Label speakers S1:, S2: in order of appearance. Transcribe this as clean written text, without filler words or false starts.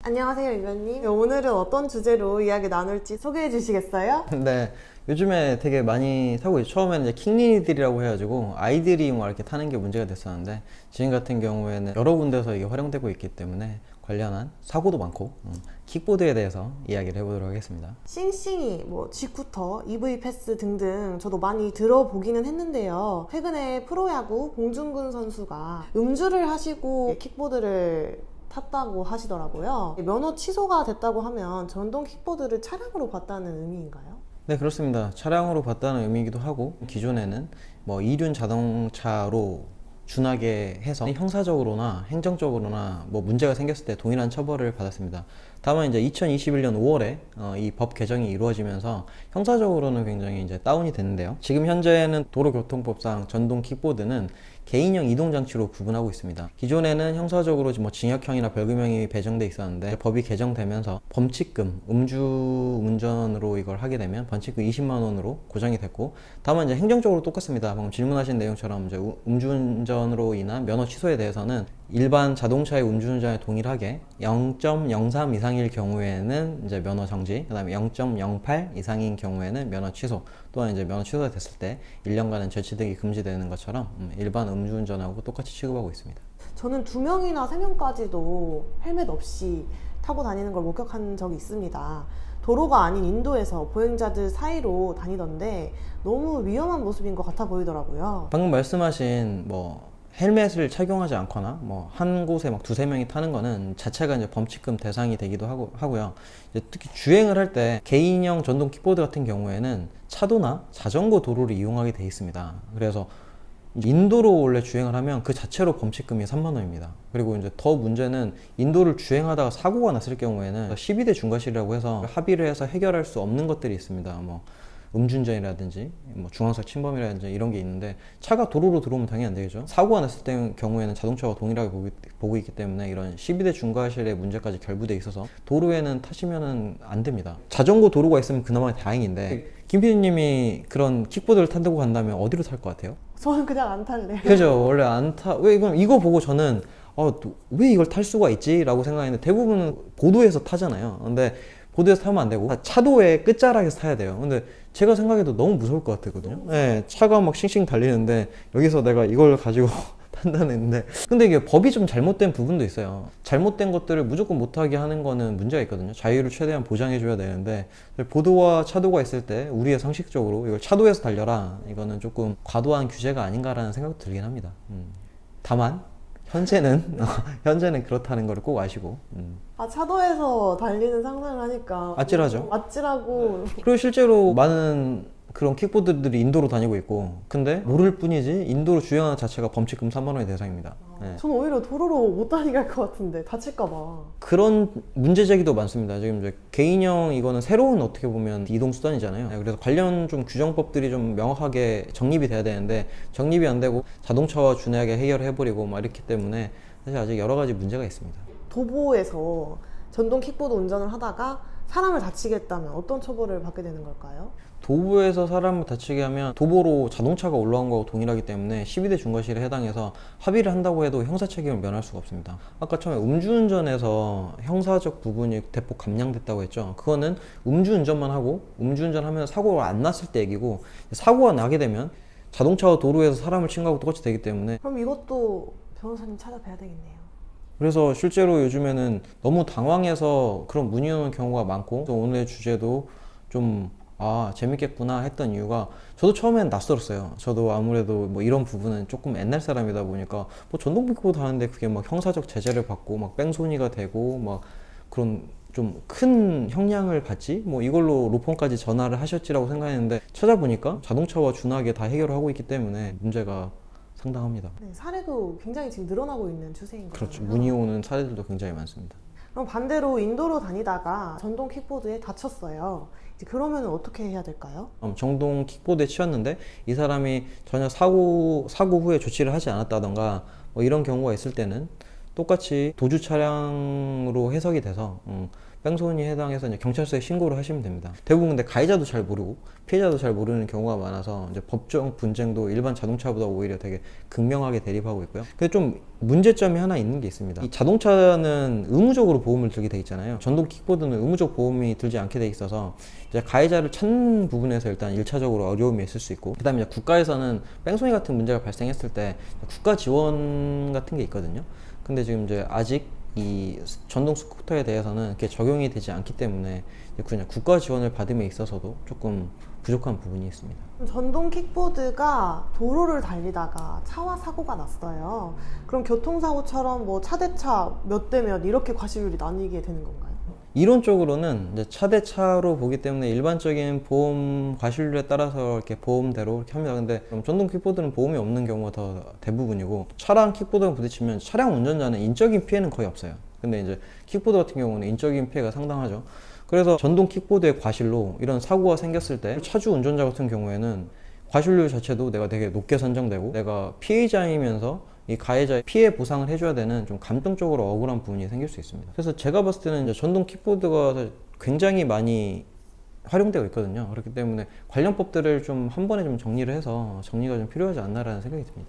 S1: 안녕하세요, 위원님. 오늘은 어떤 주제로 이야기 나눌지 소개해 주시겠어요?
S2: 네, 요즘에 되게 많이 타고 있죠. 처음에는 이제 킹리들이라고 해가지고 아이들이 뭐 이렇게 타는 게 문제가 됐었는데, 지금 같은 경우에는 여러 군데서 이게 활용되고 있기 때문에 관련한 사고도 많고, 킥보드에 대해서 이야기를 해보도록 하겠습니다.
S1: 싱싱이, G쿠터, EV 패스 등등 저도 많이 들어보기는 했는데요. 최근에 프로야구 봉준근 선수가 음주를 하시고 킥보드를 탔다고 하시더라고요. 면허 취소가 됐다고 하면 전동 킥보드를 차량으로 봤다는 의미인가요?
S2: 네, 그렇습니다. 차량으로 봤다는 의미이기도 하고, 기존에는 뭐 이륜 자동차로 준하게 해서 형사적으로나 행정적으로나 뭐 문제가 생겼을 때 동일한 처벌을 받았습니다. 다만 이제 2021년 5월에 이 법 개정이 이루어지면서 형사적으로는 굉장히 이제 다운이 됐는데요. 지금 현재는 도로교통법상 전동 킥보드는 개인형 이동장치로 구분하고 있습니다. 기존에는 형사적으로 뭐 징역형이나 벌금형이 배정돼 있었는데, 법이 개정되면서 범칙금, 음주운전으로 이걸 하게 되면 범칙금 20만 원으로 고정이 됐고, 다만 이제 행정적으로 똑같습니다. 방금 질문하신 내용처럼 이제 음주운전으로 인한 면허 취소에 대해서는 일반 자동차의 음주운전에 동일하게 0.03 이상일 경우에는 이제 면허 정지, 그다음에 0.08 이상인 경우에는 면허 취소, 또한 이제 면허 취소가 됐을 때 1년간은 절취등이 금지되는 것처럼 일반 음주운전하고 똑같이 취급하고 있습니다.
S1: 저는 2명이나 3명까지도 헬멧 없이 타고 다니는 걸 목격한 적이 있습니다. 도로가 아닌 인도에서 보행자들 사이로 다니던데 너무 위험한 모습인 것 같아 보이더라고요.
S2: 방금 말씀하신 뭐 헬멧을 착용하지 않거나 뭐 한 곳에 막 두세 명이 타는 거는 자체가 이제 범칙금 대상이 되기도 하고요. 이제 특히 주행을 할 때 개인형 전동 킥보드 같은 경우에는 차도나 자전거 도로를 이용하게 돼 있습니다. 그래서 인도로 원래 주행을 하면 그 자체로 범칙금이 3만 원입니다. 그리고 이제 더 문제는 인도를 주행하다가 사고가 났을 경우에는 12대 중과실이라고 해서 합의를 해서 해결할 수 없는 것들이 있습니다. 뭐 음주운전이라든지 뭐 중앙선 침범이라든지 이런 게 있는데, 차가 도로로 들어오면 당연히 안 되겠죠. 사고가 났을 때 경우에는 자동차와 동일하게 보고 있기 때문에 이런 12대 중과실의 문제까지 결부돼 있어서 도로에는 타시면은 안 됩니다. 자전거 도로가 있으면 그나마 다행인데, 김 PD님이 그런 킥보드를 탄다고 한다면 어디로 탈 것 같아요?
S1: 저는 그냥 안 탈래요.
S2: 그죠. 원래 안 타. 왜 이거 보고 저는 왜 이걸 탈 수가 있지? 라고 생각했는데, 대부분은 보도에서 타잖아요. 근데 보도에서 타면 안 되고 차도의 끝자락에서 타야 돼요. 근데 제가 생각해도 너무 무서울 것 같거든요. 네, 차가 막 싱싱 달리는데 여기서 내가 이걸 가지고 판단했는데, 근데 이게 법이 좀 잘못된 부분도 있어요. 잘못된 것들을 무조건 못하게 하는 거는 문제가 있거든요. 자유를 최대한 보장해줘야 되는데, 보도와 차도가 있을 때 우리의 상식적으로 이걸 차도에서 달려라, 이거는 조금 과도한 규제가 아닌가라는 생각도 들긴 합니다. 다만 현재는 그렇다는 걸 꼭 아시고.
S1: 차도에서 달리는 상상을 하니까
S2: 아찔하죠.
S1: 아찔하고.
S2: 그리고 실제로 많은 그런 킥보드들이 인도로 다니고 있고, 근데 모를 뿐이지 인도로 주행하는 자체가 범칙금 3만 원의 대상입니다. 네.
S1: 저는 오히려 도로로 못 다니게 할 것 같은데 다칠까봐.
S2: 그런 문제 제기도 많습니다. 지금 이제 개인형 이거는 새로운 어떻게 보면 이동 수단이잖아요. 네, 그래서 관련 좀 규정법들이 좀 명확하게 정립이 돼야 되는데 정립이 안 되고 자동차와 준하게 해결해버리고 막 이렇기 때문에 사실 아직 여러 가지 문제가 있습니다.
S1: 도보에서 전동 킥보드 운전을 하다가 사람을 다치게 했다면 어떤 처벌을 받게 되는 걸까요?
S2: 도보에서 사람을 다치게 하면 도보로 자동차가 올라온 거하고 동일하기 때문에 12대 중과실에 해당해서 합의를 한다고 해도 형사 책임을 면할 수가 없습니다. 아까 처음에 음주운전에서 형사적 부분이 대폭 감량됐다고 했죠. 그거는 음주운전만 하고 음주운전하면 사고가 안 났을 때 얘기고, 사고가 나게 되면 자동차와 도로에서 사람을 친 거하고 똑같이 되기 때문에,
S1: 그럼 이것도 변호사님 찾아뵈야 되겠네요.
S2: 그래서 실제로 요즘에는 너무 당황해서 그런 문의 오는 경우가 많고, 그래서 오늘의 주제도 좀 재밌겠구나 했던 이유가, 저도 처음엔 낯설었어요. 저도 아무래도 뭐 이런 부분은 조금 옛날 사람이다 보니까 뭐 전동 킥보드 하는데 그게 막 형사적 제재를 받고 막 뺑소니가 되고 막 그런 좀 큰 형량을 받지? 뭐 이걸로 로펌까지 전화를 하셨지라고 생각했는데, 찾아보니까 자동차와 준하게 다 해결을 하고 있기 때문에 문제가 상당합니다.
S1: 네, 사례도 굉장히 지금 늘어나고 있는 추세인 거죠.
S2: 그렇죠. 문의 오는 사례들도 굉장히 많습니다.
S1: 그럼 반대로 인도로 다니다가 전동 킥보드에 다쳤어요. 이제 그러면 어떻게 해야 될까요?
S2: 정동 킥보드에 치였는데 이 사람이 전혀 사고 후에 조치를 하지 않았다던가 뭐 이런 경우가 있을 때는 똑같이 도주 차량으로 해석이 돼서 뺑소니에 해당해서 이제 경찰서에 신고를 하시면 됩니다. 대부분 근데 가해자도 잘 모르고 피해자도 잘 모르는 경우가 많아서 이제 법적 분쟁도 일반 자동차보다 오히려 되게 극명하게 대립하고 있고요. 근데 좀 문제점이 하나 있는 게 있습니다. 이 자동차는 의무적으로 보험을 들게 돼 있잖아요. 전동 킥보드는 의무적 보험이 들지 않게 돼 있어서 이제 가해자를 찾는 부분에서 일단 1차적으로 어려움이 있을 수 있고, 그다음에 이제 국가에서는 뺑소니 같은 문제가 발생했을 때 국가 지원 같은 게 있거든요. 근데 지금 이제 아직 이 전동 스쿠터에 대해서는 그게 적용이 되지 않기 때문에 그냥 국가 지원을 받음에 있어서도 조금 부족한 부분이 있습니다.
S1: 전동 킥보드가 도로를 달리다가 차와 사고가 났어요. 그럼 교통사고처럼 뭐 차대차 몇 대 몇 이렇게 과실률이 나뉘게 되는 건가요?
S2: 이론적으로는 이제 차 대 차로 보기 때문에 일반적인 보험 과실률에 따라서 이렇게 보험대로 이렇게 합니다. 근데 전동 킥보드는 보험이 없는 경우가 더 대부분이고, 차랑 킥보드랑 부딪히면 차량 운전자는 인적인 피해는 거의 없어요. 근데 이제 킥보드 같은 경우는 인적인 피해가 상당하죠. 그래서 전동 킥보드의 과실로 이런 사고가 생겼을 때 차주 운전자 같은 경우에는 과실률 자체도 내가 되게 높게 산정되고, 내가 피해자이면서 이 가해자의 피해 보상을 해줘야 되는 좀 감정적으로 억울한 부분이 생길 수 있습니다. 그래서 제가 봤을 때는 이제 전동 킥보드가 굉장히 많이 활용되고 있거든요. 그렇기 때문에 관련 법들을 좀 한 번에 좀 정리를 해서 정리가 좀 필요하지 않나라는 생각이 듭니다.